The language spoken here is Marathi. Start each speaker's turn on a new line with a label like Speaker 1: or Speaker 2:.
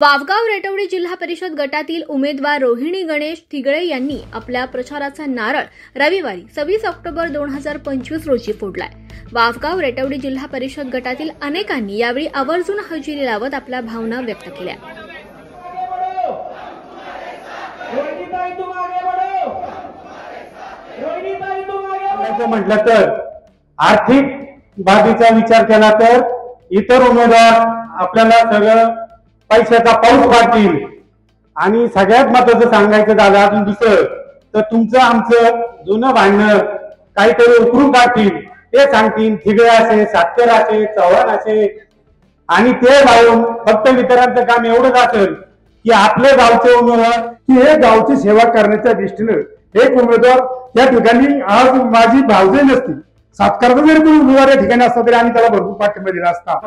Speaker 1: वावगाव रेटवडी जिल्हा परिषद गटातील उमेदवार रोहिणी गणेश थिगळे यांनी आपल्या प्रचाराचा नारळ रविवारी 26 ऑक्टोबर 2025 रोजी फोडलाय। वावगाव रेटवडी जिल्हा परिषद गटातील अनेकांनी यावेळी आवर्जून हजेरी लावत आपल्या भावना व्यक्त केल्या।
Speaker 2: म्हटलं तर आर्थिक बाबीचा विचार केला तर इतर उमेदवार आपल्याला सगळं पैशाचा पाऊस पाडतील आणि सगळ्यात महत्त्वाचं सांगायचं झालं अजून दुसरं तर तुमचं आमचं जुनं भांडण काहीतरी उकरून काढतील ते सांगतील। थिगळे असे, सातकर असे, चव्हाण असे आणि ते जाऊन फक्त वितरणाचं काम एवढंच असेल की आपले गावचे उमेदवार की हे गावची सेवा करण्याच्या दृष्टीने एक उमेदवार या ठिकाणी आज माझी भावजय नसती सातकरचा जरी कोणी उमेदवार या ठिकाणी असता तरी आम्ही त्याला भरपूर पाठिंबा दिला असता।